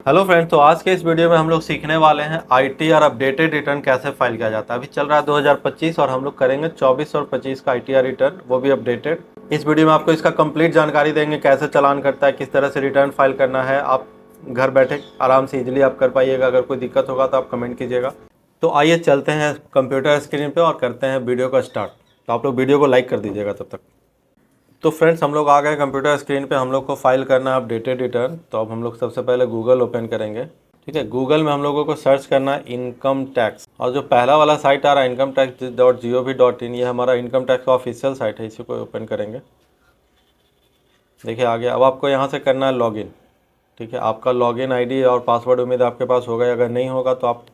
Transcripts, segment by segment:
Hello friends, तो आज के इस वीडियो में हम लोग सीखने वाले हैं आईटीआर अपडेटेड रिटर्न कैसे फाइल किया जाता है। अभी चल रहा है 2025 और हम लोग करेंगे 24 और 25 का आईटीआर रिटर्न, वो भी अपडेटेड। इस वीडियो में आपको इसका कंप्लीट जानकारी देंगे, कैसे चालान करता है, किस तरह से रिटर्न फाइल करना है। आप घर बैठे आराम से इजीली आप कर पाइएगा। अगर कोई दिक्कत होगा तो आप कमेंट कीजिएगा। तो आइए चलते हैं कंप्यूटर स्क्रीन पर और करते हैं वीडियो का स्टार्ट। तो आप लोग वीडियो को लाइक कर दीजिएगा तब तक। तो फ्रेंड्स, हम लोग आ गए कंप्यूटर स्क्रीन पे। हम लोग को फाइल करना है अपडेटेड रिटर्न। तो अब हम लोग सबसे पहले गूगल ओपन करेंगे। ठीक है, गूगल में हम लोगों को सर्च करना है इनकम टैक्स, और जो पहला वाला साइट आ रहा है incometax.gov.in, ये हमारा इनकम टैक्स का ऑफिशियल साइट है। इसी को ओपन करेंगे। देखिए आ गया। अब आपको यहाँ से करना है लॉगिन। ठीक है, आपका लॉगिन आईडी और पासवर्ड उम्मीद आपके पास होगा। अगर नहीं होगा तो आप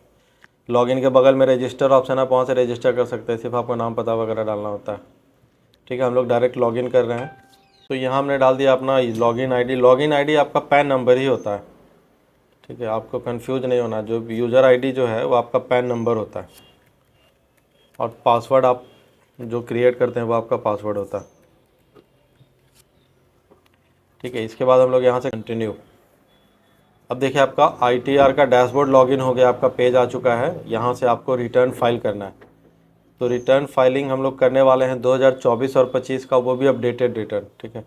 लॉगिन के बगल में रजिस्टर ऑप्शन है, वहाँ से रजिस्टर कर सकते हैं। सिर्फ आपको नाम पता वगैरह डालना होता है। ठीक है, हम लोग डायरेक्ट लॉगिन कर रहे हैं। तो यहाँ हमने डाल दिया अपना लॉगिन आईडी। लॉगिन आईडी आपका पैन नंबर ही होता है। ठीक है, आपको कंफ्यूज नहीं होना। जो यूज़र आईडी जो है वो आपका पैन नंबर होता है, और पासवर्ड आप जो क्रिएट करते हैं वो आपका पासवर्ड होता है। ठीक है, इसके बाद हम लोग यहाँ से कंटिन्यू। अब देखिए आपका आईटीआर का डैशबोर्ड लॉगिन हो गया, आपका पेज आ चुका है। यहाँ से आपको रिटर्न फाइल करना है। तो रिटर्न फाइलिंग हम लोग करने वाले हैं 2024 और 25 का, वो भी अपडेटेड रिटर्न। ठीक है,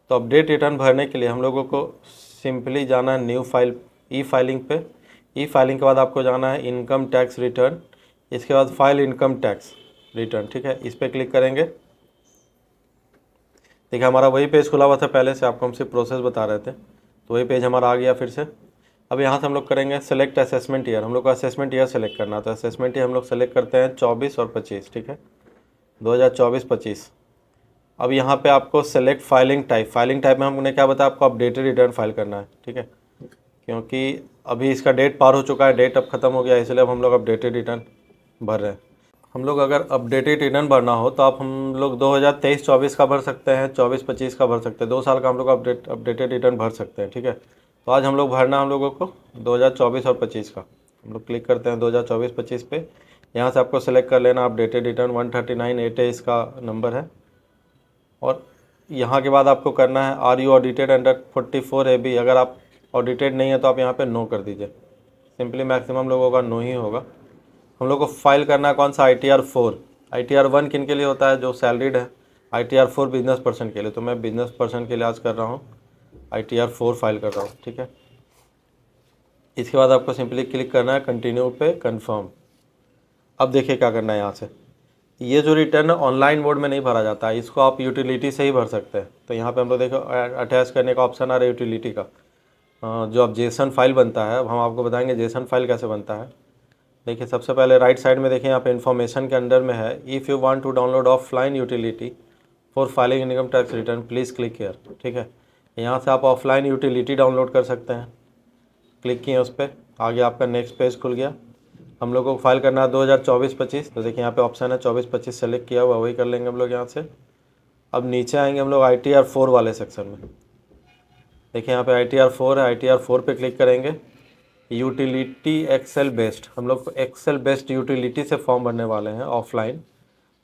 तो अपडेट रिटर्न भरने के लिए हम लोगों को सिंपली जाना है न्यू फाइल, ई फाइलिंग पे। ई फाइलिंग के बाद आपको जाना है इनकम टैक्स रिटर्न। इसके बाद फाइल इनकम टैक्स रिटर्न। ठीक है, इस पर क्लिक करेंगे। देखिए हमारा वही पेज खुला हुआ था पहले से, आपको हम सिर्फ प्रोसेस बता रहे थे। तो वही पेज हमारा आ गया फिर से। अब यहाँ से हम लोग करेंगे सेलेक्ट असेसमेंट ईयर। हम लोग को असेसमेंट ईयर सेलेक्ट करना था। असेसमेंट ईयर हम लोग सेलेक्ट करते हैं 24 और 25। ठीक है, 2024-25। अब यहाँ पे आपको select filing type. Filing type में हमने क्या बताया, आपको अपडेटेड रिटर्न फाइल करना है। ठीक है, क्योंकि अभी इसका डेट पार हो चुका है, डेट अब ख़त्म हो गया, इसलिए अब हम लोग अपडेटेड रिटर्न भर रहे हैं। हम लोग अगर अपडेटेड रिटर्न भरना हो तो आप हम लोग 2023-24 का भर सकते हैं, 24-25 का भर सकते हैं। 2 साल का हम लोग अपडेटेड रिटर्न भर सकते हैं। ठीक है, तो आज हम लोग भरना हम लोगों को 2024 और 25 का। हम लोग क्लिक करते हैं 2024-25 पे। यहाँ से आपको सेलेक्ट कर लेना अपडेटेड रिटर्न। 139.8 इसका नंबर है। और यहाँ के बाद आपको करना है are you audited under 44 AB। अगर आप ऑडिटेड नहीं है तो आप यहाँ पे नो कर दीजिए। सिंपली मैक्सिमम लोगों का नो ही होगा। हम लोग को फाइल करना है कौन सा, ITR 4। ITR 1 किन के लिए होता है, जो सैलरीड है। ITR 4 बिजनेस पर्सन के लिए। तो मैं बिजनेस पर्सन के लिए आज कर रहा हूँ, ITR 4 फाइल कर रहा हूँ। ठीक है, इसके बाद आपको सिंपली क्लिक करना है कंटिन्यू पे, कन्फर्म। अब देखिए क्या करना है। यहाँ से ये जो रिटर्न ऑनलाइन मोड में नहीं भरा जाता है, इसको आप यूटिलिटी से ही भर सकते हैं। तो यहाँ पे हम लोग देखो अटैच करने का ऑप्शन आ रहा है यूटिलिटी का। जो अब जेसन फाइल बनता है, अब हम आपको बताएंगे जेसन फाइल कैसे बनता है। देखिए सबसे पहले राइट साइड में देखिए यहाँ पे इन्फॉर्मेशन के अंडर में है, if you want to download offline utility for filing income tax return please click here. ठीक है, यहाँ से आप ऑफलाइन यूटिलिटी डाउनलोड कर सकते हैं। क्लिक किए उस पर, आगे आपका नेक्स्ट पेज खुल गया। हम लोगों को फाइल करना है 2024-25। तो देखिए यहाँ पे ऑप्शन है 24-25 सेलेक्ट किया हुआ, वही कर लेंगे हम लोग यहाँ से। अब नीचे आएंगे हम लोग ITR 4 वाले सेक्शन में। देखिए यहाँ पे ITR 4 है, ITR 4 पे क्लिक करेंगे। यूटिलिटी एक्सेल बेस्ड, हम लोग एक्सेल बेस्ड यूटिलिटी से फॉर्म भरने वाले हैं ऑफलाइन।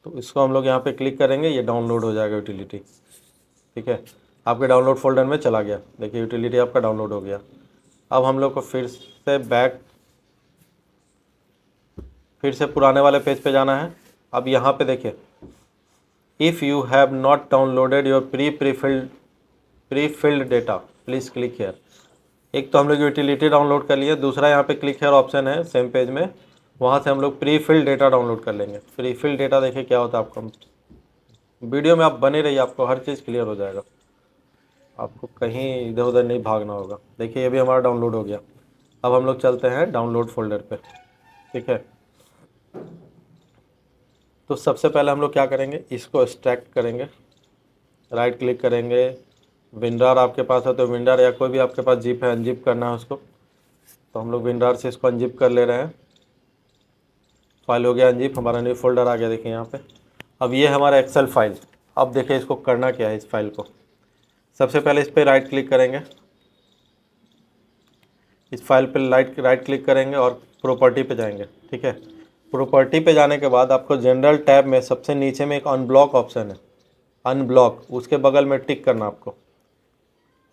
तो इसको हम लोग यहाँ पे क्लिक करेंगे, ये डाउनलोड हो जाएगा यूटिलिटी। ठीक है, आपके डाउनलोड फोल्डर में चला गया। देखिए यूटिलिटी आपका डाउनलोड हो गया। अब हम लोग को फिर से पुराने वाले पेज पे जाना है। अब यहाँ पे देखिए, if you have not downloaded your pre filled data please click here. एक तो हम लोग यूटिलिटी डाउनलोड कर लिए, दूसरा यहाँ पे क्लिक हेयर ऑप्शन है सेम पेज में, वहाँ से हम लोग प्री फिल्ड डेटा डाउनलोड कर लेंगे। प्री फिल्ड डेटा देखिए क्या होता है। आपको वीडियो में आप बने रहिए, आपको हर चीज़ क्लियर हो जाएगा। आपको कहीं इधर उधर नहीं भागना होगा। देखिए ये भी हमारा डाउनलोड हो गया। अब हम लोग चलते हैं डाउनलोड फोल्डर पे। ठीक है, तो सबसे पहले हम लोग क्या करेंगे, इसको एक्सट्रैक्ट करेंगे। राइट क्लिक करेंगे, विंडर आपके पास है तो विंडर, या कोई भी आपके पास जिप है, अनजिप करना है उसको। तो हम लोग विंडर से इसको अनजिप कर ले रहे हैं। फाइल हो गया अनजिप, हमारा न्यू फोल्डर आ गया। देखिए यहाँ पे अब ये हमारा एक्सेल फाइल। अब देखिए इसको करना क्या है। इस फाइल को सबसे पहले इस पर राइट क्लिक करेंगे, इस फाइल पे राइट क्लिक करेंगे और प्रॉपर्टी पे जाएंगे। ठीक है, प्रॉपर्टी पे जाने के बाद आपको जनरल टैब में सबसे नीचे में एक अनब्लॉक ऑप्शन है, अनब्लॉक, उसके बगल में टिक करना, आपको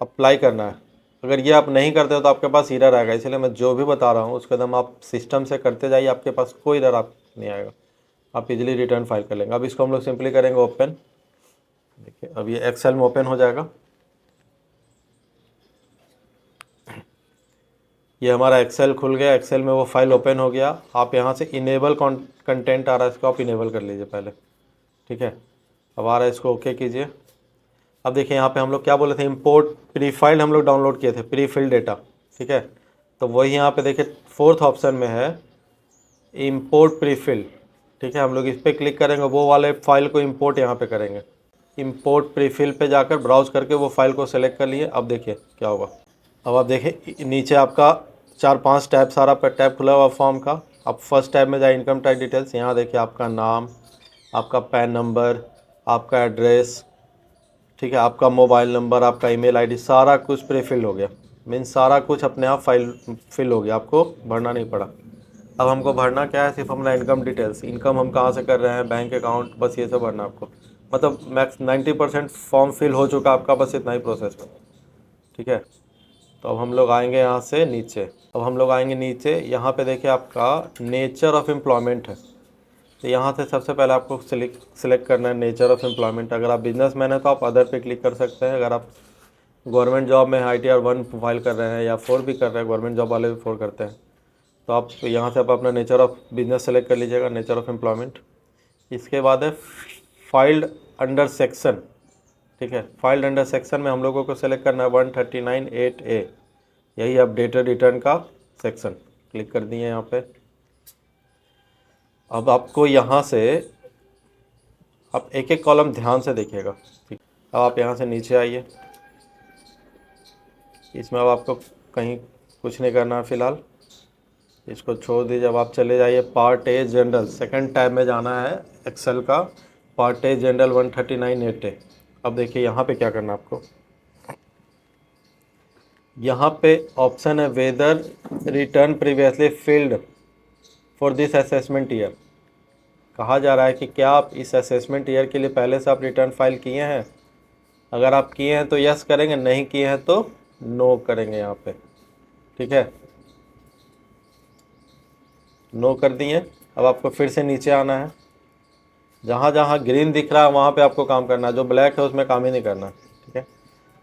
अप्लाई करना है। अगर ये आप नहीं करते हो तो आपके पास एरर आएगा, इसलिए मैं जो भी बता रहा हूँ उसके दम आप सिस्टम से करते जाइए, आपके पास कोई एरर आप नहीं आएगा, आप इजीली रिटर्न फाइल कर लेंगे। अब इसको हम लोग सिंपली करेंगे ओपन। देखिए अब ये एक्सेल में ओपन हो जाएगा। ये हमारा एक्सेल खुल गया, एक्सेल में वो फाइल ओपन हो गया। आप यहाँ से इनेबल कंटेंट आ रहा है, इसको आप इनेबल कर लीजिए पहले, ठीक है। अब आ रहा है, इसको ओके कीजिए। अब देखिए यहाँ पे हम लोग क्या बोले थे, इंपोर्ट प्री फाइल हम लोग डाउनलोड किए थे, प्री फिल डेटा, ठीक है। तो वही यहाँ पे देखिए फोर्थ ऑप्शन में है इंपोर्ट प्री फिल, ठीक है। हम लोग इस पर क्लिक करेंगे, वो वाले फाइल को इंपोर्ट यहाँ पे करेंगे। इंपोर्ट प्री फिल पे जाकर ब्राउज करके वो फाइल को सेलेक्ट कर लिए। अब देखिए क्या होगा। अब आप देखिए नीचे आपका 4-5 टैब सारा पर टैब खुला हुआ फॉर्म का। आप फर्स्ट टैब में जाए इनकम टैक्स डिटेल्स, यहाँ देखिए आपका नाम, आपका पैन नंबर, आपका एड्रेस, ठीक है, आपका मोबाइल नंबर, आपका ईमेल आईडी, सारा कुछ प्री फिल हो गया। मीन्स सारा कुछ अपने आप फाइल फिल हो गया, आपको भरना नहीं पड़ा। अब हमको भरना क्या है, सिर्फ हमारा इनकम डिटेल्स, इनकम हम कहाँ से कर रहे हैं, बैंक अकाउंट, बस ये सब भरना आपको। मतलब मैक्स 90% फॉर्म फिल हो चुका आपका, बस इतना ही प्रोसेस है, ठीक है। तो अब हम लोग आएंगे यहाँ से नीचे। अब हम लोग आएंगे नीचे, यहाँ पे देखिए आपका नेचर ऑफ एम्प्लॉयमेंट है। तो यहाँ से सबसे पहले आपको सिलेक्ट करना है नेचर ऑफ एम्प्लॉयमेंट। अगर आप बिजनेसमैन हैं तो आप अदर पे क्लिक कर सकते हैं। अगर आप गवर्नमेंट जॉब में ITR 1 फाइल कर रहे हैं या 4 भी कर रहे हैं, गवर्नमेंट जॉब वाले भी 4 करते हैं, तो आप यहाँ से आप अपना नेचर ऑफ बिजनेस सेलेक्ट कर लीजिएगा, नेचर ऑफ एम्प्लॉयमेंट। इसके बाद है फाइल्ड अंडर सेक्शन, ठीक है। फाइल्ड अंडर सेक्शन में हम लोगों को सेलेक्ट करना है 139(8)(a, यही अपडेटेड रिटर्न का सेक्शन, क्लिक कर दिए यहाँ पे। अब आपको यहाँ से आप एक एक कॉलम ध्यान से देखिएगा, ठीक। अब आप यहाँ से नीचे आइए, इसमें अब आपको कहीं कुछ नहीं करना है फ़िलहाल, इसको छोड़ दीजिए। अब आप चले जाइए part a general, second tab में जाना है एक्सेल का, पार्ट ए जनरल 139(8)(a। अब देखिए यहाँ पे क्या करना है आपको, यहाँ पे ऑप्शन है whether return previously filed for this assessment year. कहा जा रहा है कि क्या आप इस असेसमेंट ईयर के लिए पहले से आप रिटर्न फाइल किए हैं। अगर आप किए हैं तो यस करेंगे, नहीं किए हैं तो नो करेंगे यहाँ पे, ठीक है। नो कर दिए। अब आपको फिर से नीचे आना है, जहाँ जहाँ ग्रीन दिख रहा है वहाँ पे आपको काम करना है, जो ब्लैक है उसमें काम ही नहीं करना, ठीक है।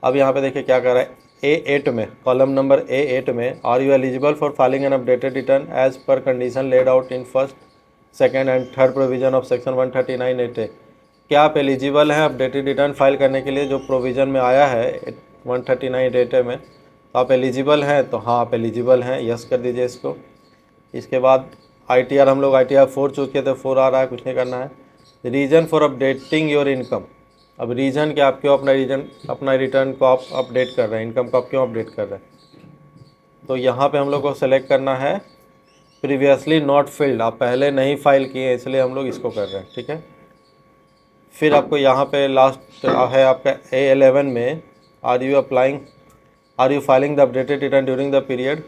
अब यहाँ पे देखिए क्या कर रहा है, A8 में, कॉलम नंबर A8 में, are you eligible for filing an updated return as per condition laid out in first, second and third provision of section 139(8)(a। क्या आप एलिजिबल हैं अपडेटेड रिटर्न फाइल करने के लिए, जो प्रोविज़न में आया है 139(8)(a में। तो आप एलिजिबल हैं, तो हाँ आप एलिजिबल हैं, यस कर दीजिए इसको। इसके बाद ITR हम लोग ITR 4 चूज़ किए थे, 4 आ रहा है, कुछ नहीं करना है। Reason for updating your income, अब रीज़न क्या, आप क्यों अपना रिटर्न को आप अपडेट कर रहे हैं, इनकम को आप क्यों अपडेट कर रहे हैं। तो यहाँ पे हम लोग को सेलेक्ट करना है प्रीवियसली नॉट फिल्ड, आप पहले नहीं फाइल किए इसलिए हम लोग इसको कर रहे हैं, ठीक है। फिर आपको यहाँ पे लास्ट है आपका A11 में, are you filing the updated return during the period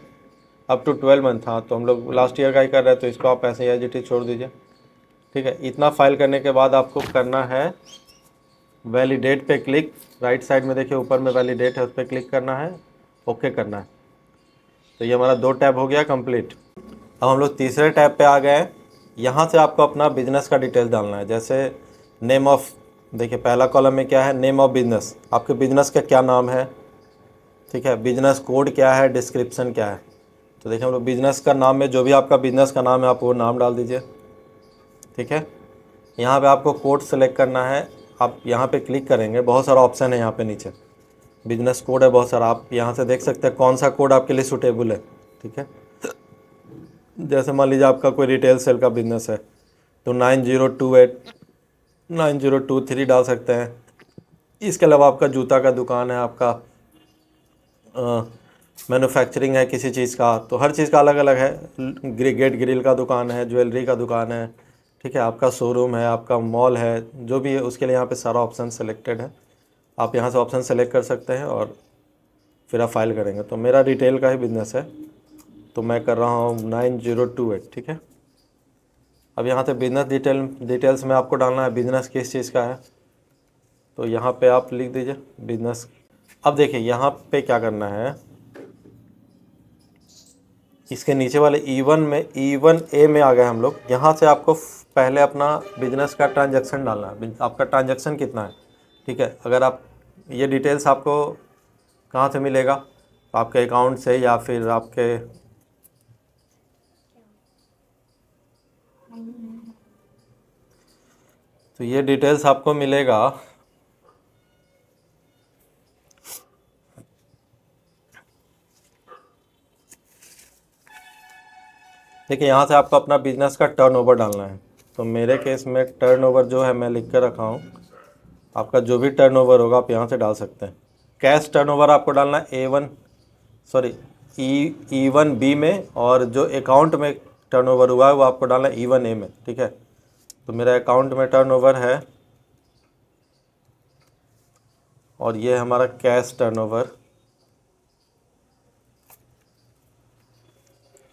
up to 12 month. हाँ तो हम लोग लास्ट ईयर का ही कर रहे हैं, तो इसको आप ऐसे एज इट इज छोड़ दीजिए, ठीक है। इतना फाइल करने के बाद आपको करना है वैलिडेट पे क्लिक, राइट साइड में देखिए ऊपर में वैलिडेट है, उस पर क्लिक करना है, ओके करना है। तो ये हमारा 2 टैब हो गया कंप्लीट। अब हम लोग तीसरे टैब पे आ गए हैं। यहाँ से आपको अपना बिजनेस का डिटेल्स डालना है, जैसे नेम ऑफ, देखिए पहला कॉलम में क्या है, नेम ऑफ बिजनेस, आपके बिजनेस का क्या नाम है, ठीक है। बिजनेस कोड क्या है, डिस्क्रिप्शन क्या है। तो देखिए हम लोग बिजनेस का नाम में जो भी आपका बिजनेस का नाम है आप वो नाम डाल दीजिए, ठीक है। यहाँ पे आपको कोड सेलेक्ट करना है, आप यहाँ पे क्लिक करेंगे, बहुत सारा ऑप्शन है यहाँ पे नीचे, बिजनेस कोड है बहुत सारा, आप यहाँ से देख सकते हैं कौन सा कोड आपके लिए सूटेबल है, ठीक है। जैसे मान लीजिए आपका कोई रिटेल सेल का बिजनेस है तो 9028 9023 डाल सकते हैं। इसके अलावा आपका जूता का दुकान है, आपका मैन्युफैक्चरिंग है किसी चीज़ का, तो हर चीज़ का अलग अलग है। गेट ग्रिल का दुकान है, ज्वेलरी का दुकान है, ठीक है। आपका शोरूम है, आपका मॉल है, जो भी है उसके लिए यहाँ पे सारा ऑप्शन सेलेक्टेड है। आप यहाँ से ऑप्शन सेलेक्ट कर सकते हैं और फिर आप फाइल करेंगे। तो मेरा रिटेल का ही बिजनेस है तो मैं कर रहा हूँ 9028, ठीक है। अब यहाँ से बिजनेस डिटेल्स में आपको डालना है बिजनेस किस चीज़ का है, तो यहाँ पे आप लिख दीजिए बिजनेस। अब देखिए यहाँ पे क्या करना है, इसके नीचे वाले E1 में आ गए हम लोग। यहाँ से आपको पहले अपना बिजनेस का ट्रांजैक्शन डालना है, आपका ट्रांजैक्शन कितना है, ठीक है। अगर आप ये डिटेल्स आपको कहाँ से मिलेगा, आपके अकाउंट से या फिर आपके तो ये डिटेल्स आपको मिलेगा देखिए, यहाँ से आपको अपना बिजनेस का टर्नओवर डालना है। तो मेरे केस में टर्नओवर जो है मैं लिख कर रखा हूँ, आपका जो भी टर्नओवर होगा आप यहाँ से डाल सकते हैं। कैश टर्नओवर आपको डालना है E1B में, और जो अकाउंट में टर्नओवर हुआ है वो आपको डालना है E1A में, ठीक है। तो मेरा अकाउंट में टर्नओवर है और ये हमारा कैश टर्नओवर,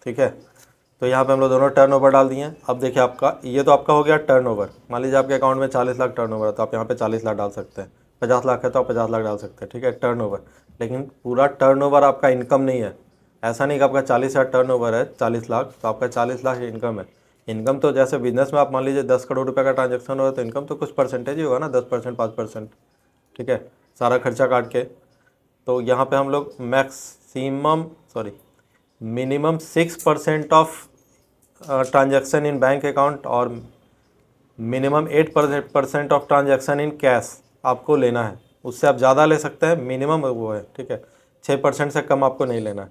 ठीक है। तो यहाँ पे हम लोग दोनों टर्नओवर डाल दिए हैं। अब देखिए आपका ये तो आपका हो गया टर्नओवर। मान लीजिए आपके अकाउंट में 40 लाख टर्नओवर है तो आप यहाँ पे 40 लाख डाल सकते हैं। 50 लाख है तो आप 50 लाख डाल सकते हैं, ठीक है, टर्नओवर। लेकिन पूरा टर्नओवर आपका इनकम नहीं है। ऐसा नहीं कि आपका 40 हज़ार टर्नओवर है 40 लाख तो आपका 40 लाख इनकम है। इनकम तो जैसे बिजनेस में आप मान लीजिए 10 करोड़ रुपये का ट्रांजेक्शन हो रहा है तो इनकम तो कुछ परसेंटेज ही होगा ना, 10%, 5%, ठीक है, सारा खर्चा काट के। तो यहाँ पे हम लोग minimum 6% of transaction in bank account और minimum 8% of transaction in cash आपको लेना है। उससे आप ज़्यादा ले सकते हैं, मिनिमम वो है, ठीक है। 6% से कम आपको नहीं लेना है।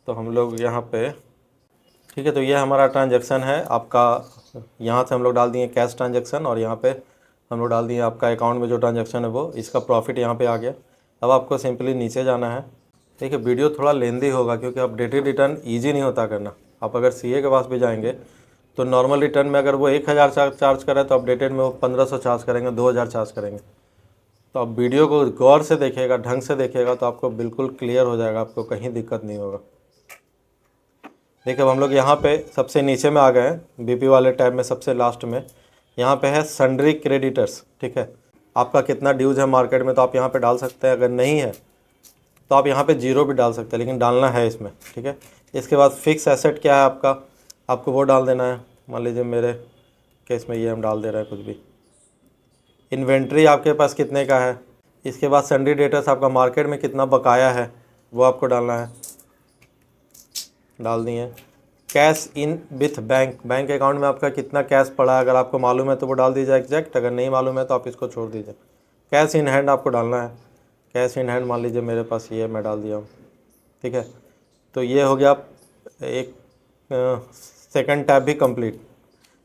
तो हम लोग यहाँ पे, ठीक है, तो ये हमारा ट्रांजैक्शन है आपका। यहाँ से हम लोग डाल दिए कैश ट्रांजैक्शन और यहाँ पे हम लोग डाल दिए आपका अकाउंट में जो ट्रांजैक्शन है वो, इसका प्रॉफिट यहाँ पे आ गया। अब आपको सिंपली नीचे जाना है। देखिए वीडियो थोड़ा लेंदी होगा क्योंकि अपडेटेड रिटर्न ईजी नहीं होता करना। आप अगर सीए के पास भी जाएंगे तो नॉर्मल रिटर्न में अगर वो 1000 चार्ज करें तो अपडेटेड में वो 1500 चार्ज करेंगे, 2000 चार्ज करेंगे। तो आप वीडियो को गौर से देखिएगा, ढंग से देखिएगा तो आपको बिल्कुल क्लियर हो जाएगा, आपको कहीं दिक्कत नहीं होगा। देखिए अब हम लोग यहाँ पे सबसे नीचे में आ गए हैं, बीपी वाले टैब में सबसे लास्ट में यहाँ पे है सन्ड्री क्रेडिटर्स, ठीक है। आपका कितना ड्यूज है मार्केट में तो आप यहाँ पे डाल सकते हैं। अगर नहीं है तो आप यहाँ पे 0 भी डाल सकते हैं, लेकिन डालना है इसमें, ठीक है। इसके बाद फिक्स एसेट क्या है आपका, आपको वो डाल देना है। मान लीजिए मेरे केस में ये हम डाल दे रहे हैं कुछ भी। इन्वेंट्री आपके पास कितने का है। इसके बाद सन्ड्री डेटर्स आपका मार्केट में कितना बकाया है वो आपको डालना है, डाल दिए। Cash in with bank account में आपका कितना कैश पड़ा है, अगर आपको मालूम है तो वो डाल दीजिए एग्जैक्ट, अगर नहीं मालूम है तो आप इसको छोड़ दीजिए। कैश इन हैंड आपको डालना है। कैश इन हैंड मान लीजिए मेरे पास ये मैं डाल दिया हूँ, ठीक है। तो ये हो गया एक सेकंड टैब भी कंप्लीट।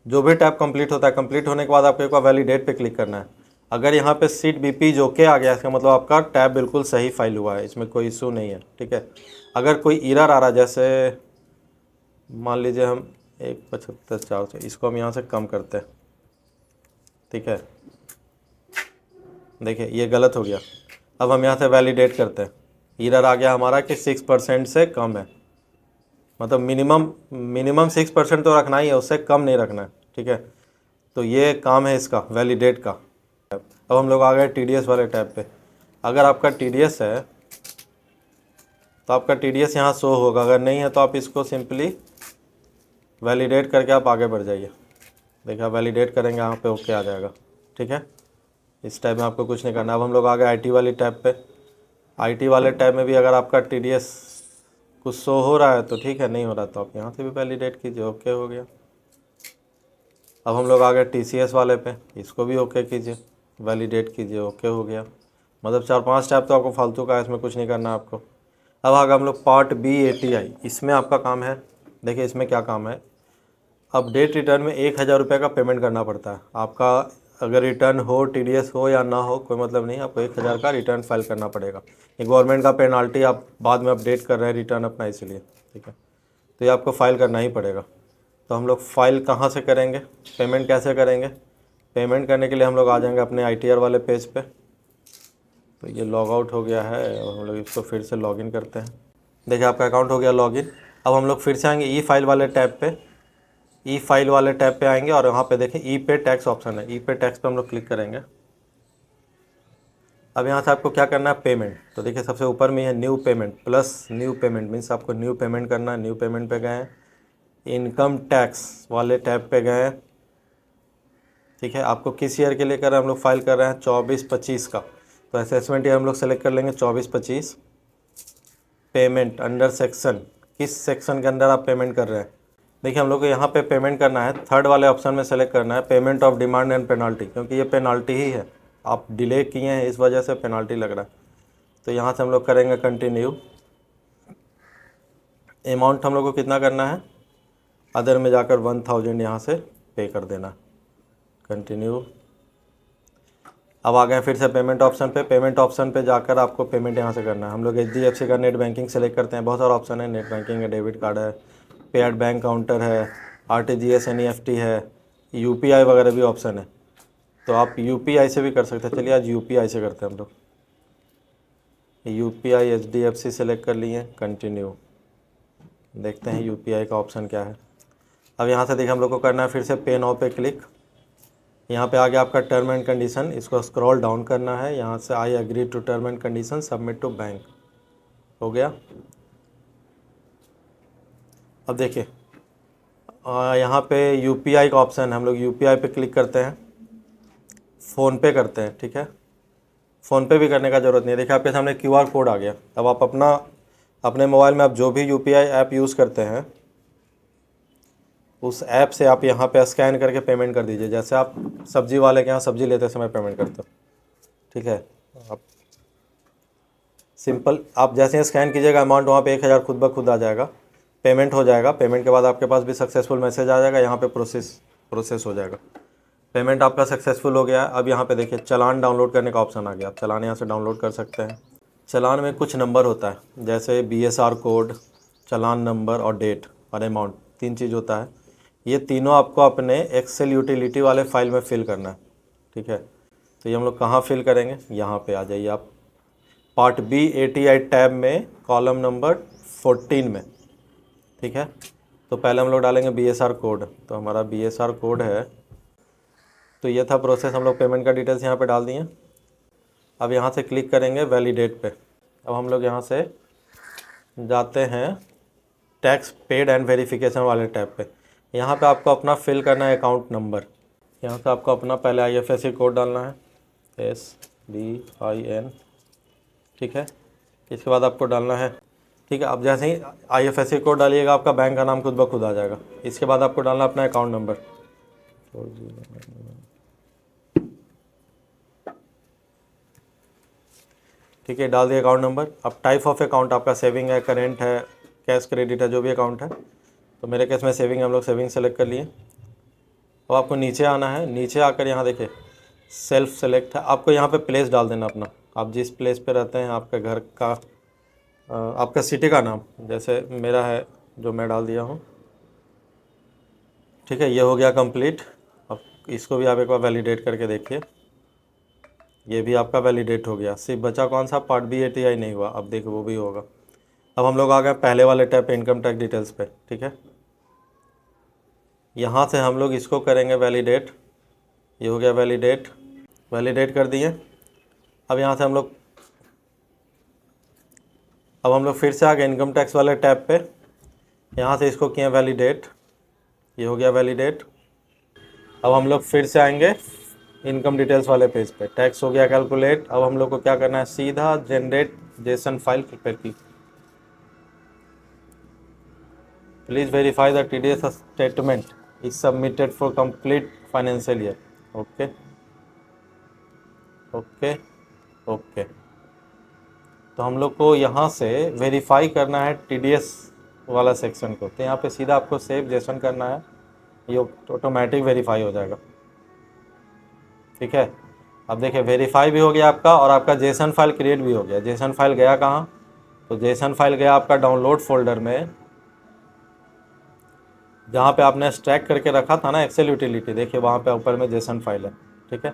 जो भी टैब कंप्लीट होता है, कंप्लीट होने के बाद आपको एक बार वैलिडेट पे क्लिक करना है। अगर यहाँ पे सीट बीपी जो के आ गया इसका मतलब आपका टैब बिल्कुल सही फाइल हुआ है, इसमें कोई इशू नहीं है, ठीक है। अगर कोई एरर आ रहा है, जैसे मान लीजिए हम 175,400, इसको हम यहाँ से कम करते हैं, ठीक है। देखिए ये गलत हो गया। अब हम यहाँ से वैलिडेट करते हैं। एरर आ गया हमारा कि 6% से कम है, मतलब मिनिमम 6% तो रखना ही है, उससे कम नहीं रखना है, ठीक है। तो ये काम है इसका वैलिडेट का। अब हम लोग आ गए टीडीएस वाले टैब पे। अगर आपका टीडीएस है तो आपका टीडीएस यहाँ शो होगा, अगर नहीं है तो आप इसको सिंपली वैलिडेट करके आप आगे बढ़ जाइए। देखिए आप वैलिडेट करेंगे यहाँ पे ओके आ जाएगा, ठीक है। इस टैब में आपको कुछ नहीं करना। अब हम लोग आ गए आईटी वाली टैब पे। आईटी वाले टैब में भी अगर आपका टीडीएस कुछ शो हो रहा है तो ठीक है, नहीं हो रहा तो आप यहाँ से भी वैलिडेट कीजिए, ओके हो गया। अब हम लोग आ गए टीसीएस वाले पे, इसको भी ओके कीजिए, वैलिडेट कीजिए, ओके हो गया। मतलब 4-5 टैब तो आपको फालतू का है, इसमें कुछ नहीं करना आपको। अब आ गया हम लोग पार्ट बी एटीआई। इसमें आपका काम है, देखिए इसमें क्या काम है। अपडेट रिटर्न में 1000 रुपये का पेमेंट करना पड़ता है आपका। अगर रिटर्न हो, टीडीएस हो या ना हो कोई मतलब नहीं, आपको 1000 का रिटर्न फाइल करना पड़ेगा। ये गवर्नमेंट का पेनाल्टी, आप बाद में अपडेट कर रहे हैं रिटर्न अपना, इसलिए, ठीक है। तो ये आपको फ़ाइल करना ही पड़ेगा। तो हम लोग फ़ाइल कहाँ से करेंगे, पेमेंट कैसे करेंगे। पेमेंट करने के लिए हम लोग आ जाएंगे अपने आईटीआर वाले पेज पे। तो ये लॉग आउट हो गया है और हम लोग इसको फिर से लॉगिन करते हैं। देखिए आपका अकाउंट हो गया लॉगिन। अब हम लोग फिर से आएंगे ई फाइल वाले टैब पे। ई फाइल वाले टैब पे आएंगे और यहाँ पे देखें ई पे टैक्स ऑप्शन है। ई पे टैक्स पे हम लोग क्लिक करेंगे। अब यहाँ से आपको क्या करना है, पेमेंट। तो देखिए सबसे ऊपर में है new payment, plus new payment means आपको न्यू पेमेंट करना है। न्यू पेमेंट पे गए, इनकम टैक्स वाले टैब पे गए, ठीक है। आपको किस ईयर के लिए कर रहे हैं, हम लोग फाइल कर रहे हैं 24-25 का, तो असेसमेंट ईयर हम लोग सेलेक्ट कर लेंगे 24-25। पेमेंट अंडर सेक्शन, किस सेक्शन के अंदर आप पेमेंट कर रहे हैं। देखिए हम लोग को यहाँ पे पेमेंट करना है, थर्ड वाले ऑप्शन में सेलेक्ट करना है payment of demand and penalty, क्योंकि ये पेनाल्टी ही है, आप डिले किए हैं इस वजह से पेनाल्टी लग रहा है। तो यहाँ से हम लोग करेंगे कंटिन्यू। अमाउंट हम लोग को कितना करना है, अदर में जाकर 1000 यहाँ से पे कर देना, कंटिन्यू। अब आ गए फिर से पेमेंट ऑप्शन पे। पेमेंट ऑप्शन पे जाकर आपको पेमेंट यहाँ से करना है। हम लोग HDFC का नेट बैंकिंग सेलेक्ट करते हैं, बहुत सारा ऑप्शन है, नेट बैंकिंग है, डेबिट कार्ड है, पे एट बैंक काउंटर है, RTGS NEFT है, UPI वगैरह भी ऑप्शन है, तो आप UPI से भी कर सकते हैं। चलिए आज UPI से करते हैं हम लोग। UPI HDFC सेलेक्ट कर लिए, कंटिन्यू। देखते हैं UPI का ऑप्शन क्या है। अब यहाँ से देखिए हम लोग को करना है फिर से पे नाउ पे क्लिक। यहाँ पे आ गया आपका टर्म एंड कंडीशन, इसको स्क्रॉल डाउन करना है, यहाँ से I agree to term and condition, submit to bank, हो गया। अब देखिए यहाँ पे UPI का ऑप्शन है, हम लोग UPI पे क्लिक करते हैं, फ़ोनपे करते हैं, ठीक है। फ़ोनपे भी करने का ज़रूरत नहीं है, देखिए आपके सामने QR कोड आ गया। अब आप अपने मोबाइल में आप जो भी UPI ऐप यूज़ करते हैं उस ऐप से आप यहाँ पे स्कैन करके पेमेंट कर दीजिए, जैसे आप सब्जी वाले के यहाँ सब्जी लेते समय पेमेंट करते हो, ठीक है। आप सिंपल, आप जैसे ही स्कैन कीजिएगा अमाउंट वहाँ पे 1000 खुद ब खुद आ जाएगा, पेमेंट हो जाएगा। पेमेंट के बाद आपके पास भी सक्सेसफुल मैसेज आ जाएगा, यहाँ पे प्रोसेस हो जाएगा। पेमेंट आपका सक्सेसफुल हो गया। अब यहाँ पे देखिए चालान डाउनलोड करने का ऑप्शन आ गया, आप चालान यहाँ से डाउनलोड कर सकते हैं। चालान में कुछ नंबर होता है, जैसे BSR कोड, चालान नंबर और डेट और अमाउंट, 3 चीज़ होता है। ये तीनों आपको अपने एक्सेल यूटिलिटी वाले फाइल में फिल करना है, ठीक है। तो ये हम लोग कहाँ फिल करेंगे, यहाँ पे आ जाइए आप, पार्ट B ATI टैब में कॉलम नंबर 14 में, ठीक है। तो पहले हम लोग डालेंगे BSR कोड, तो हमारा BSR कोड है। तो ये था प्रोसेस, हम लोग पेमेंट का डिटेल्स यहाँ पे डाल दिए। अब यहाँ से क्लिक करेंगे वैलिडेट पे। अब हम लोग यहाँ से जाते हैं टैक्स पेड एंड वेरिफिकेशन वाले टैब पे। यहाँ पे आपको अपना फिल करना है अकाउंट नंबर, यहाँ से आपको अपना पहले IFSC कोड डालना है, SBIN, ठीक है। इसके बाद आपको डालना है, ठीक है। अब जैसे ही IFSC कोड डालिएगा आपका बैंक का नाम खुद ब खुद आ जाएगा। इसके बाद आपको डालना अपना अकाउंट नंबर, ठीक है, डाल दिया अकाउंट नंबर। अब टाइप ऑफ अकाउंट आपका सेविंग है, करेंट है, कैश क्रेडिट है, जो भी अकाउंट है। तो मेरे केस में सेविंग, हम लोग सेविंग सेलेक्ट कर लिए। अब आपको नीचे आना है, नीचे आकर यहाँ देखिए सेल्फ सेलेक्ट है, आपको यहाँ पे प्लेस डाल देना अपना, आप जिस प्लेस पे रहते हैं, आपके घर का आपका सिटी का नाम, जैसे मेरा है जो मैं डाल दिया हूँ, ठीक है। ये हो गया कंप्लीट। अब इसको भी आप एक बार वैलिडेट करके देखिए, ये भी आपका वैलिडेट हो गया। सिर्फ बचा कौन सा, पार्ट B ATI नहीं हुआ, अब देखो वो भी होगा। अब हम लोग आ गए पहले वाले टैब पे, इनकम टैक्स डिटेल्स पे, ठीक है। यहाँ से हम लोग इसको करेंगे वैलिडेट, ये हो गया वैलिडेट, वैलिडेट कर दिए। अब यहाँ से हम लोग फिर से आ गए इनकम टैक्स वाले टैब पे, यहाँ से इसको किए वैलिडेट, ये हो गया वैलिडेट। अब हम लोग फिर से आएंगे इनकम डिटेल्स वाले पेज पे, टैक्स हो गया कैलकुलेट। अब हम लोग को क्या करना है, सीधा जनरेट जेसन फाइल पे click. Please verify the TDS statement is submitted for complete financial year, okay okay okay. तो हम लोग को यहाँ से वेरीफाई करना है TDS वाला सेक्शन को, तो यहाँ पे सीधा आपको सेव जेसन करना है, ये ऑटोमेटिक वेरीफाई हो जाएगा, ठीक है। अब देखिए वेरीफाई भी हो गया आपका, और आपका जेसन फाइल क्रिएट भी हो गया। जेसन फाइल गया कहाँ, तो जेसन फाइल गया आपका डाउनलोड फोल्डर में, जहाँ पे आपने एक्सट्रैक्ट करके रखा था ना एक्सेल यूटिलिटी, देखिए वहाँ पे ऊपर में जेसन फाइल है, ठीक है।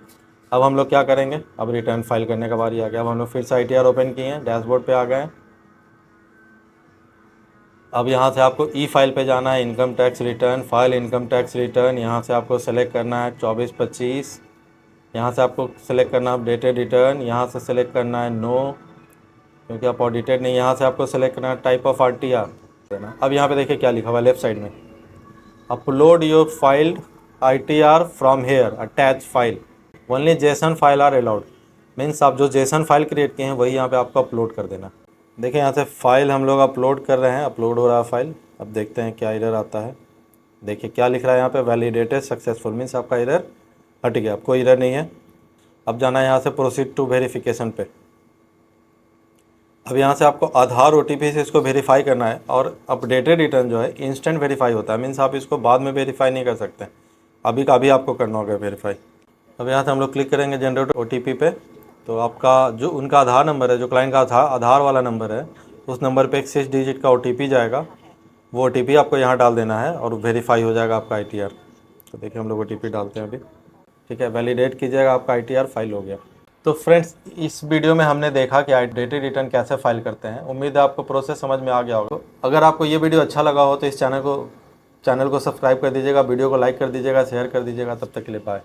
अब हम लोग क्या करेंगे, अब रिटर्न फाइल करने का बारी आ गया। अब हम लोग फिर से ITR ओपन किए हैं, डैशबोर्ड पे आ गए। अब यहाँ से आपको फाइल पे जाना है, income tax return file, income tax return, यहाँ से आपको सेलेक्ट करना है 24-25, यहाँ से आपको सेलेक्ट करना है अपडेटेड रिटर्न, यहाँ से सेलेक्ट करना है नो, क्योंकि आप ऑडिटेड नहीं। यहाँ से आपको सेलेक्ट करना है टाइप ऑफ RTR देना। अब यहाँ पे देखिए क्या लिखा हुआ है लेफ्ट साइड में, upload your filed ITR from here attach file, only JSON file are allowed. Means आप जो जेसन फाइल क्रिएट किए हैं वही यहाँ पे आपको अपलोड कर देना। देखिए यहाँ से फाइल हम लोग अपलोड कर रहे हैं, अपलोड हो रहा है फाइल। अब देखते हैं क्या एरर आता है। देखिए क्या लिख रहा है यहाँ पे, वैलिडेटेड सक्सेसफुल, मीन्स आपका एरर हट गया, आपको एरर नहीं है। अब जाना है यहाँ से प्रोसीड टू वेरिफिकेशन पे। अब यहाँ से आपको आधार OTP से इसको वेरीफाई करना है, और अपडेटेड रिटर्न जो है इंस्टेंट वेरीफाई होता है, मीन्स आप इसको बाद में वेरीफाई नहीं कर सकते, अभी का अभी आपको करना होगा वेरीफाई। अब यहाँ से हम लोग क्लिक करेंगे जनरेट OTP पे। तो आपका जो उनका आधार नंबर है, जो क्लाइंट का आधार वाला नंबर है, उस नंबर पे एक 6 डिजिट का OTP जाएगा, वो OTP आपको यहाँ डाल देना है और वेरीफाई हो जाएगा आपका ITR। तो देखिए हम लोग OTP डालते हैं अभी, ठीक है, वैलिडेट कीजिएगा, आपका ITR फाइल हो गया। तो फ्रेंड्स इस वीडियो में हमने देखा कि आइडेंटिटी रिटर्न कैसे फाइल करते हैं। उम्मीद है आपको प्रोसेस समझ में आ गया होगा। अगर आपको ये वीडियो अच्छा लगा हो तो इस चैनल को सब्सक्राइब कर दीजिएगा, वीडियो को लाइक कर दीजिएगा, शेयर कर दीजिएगा। तब तक के लिए बाय।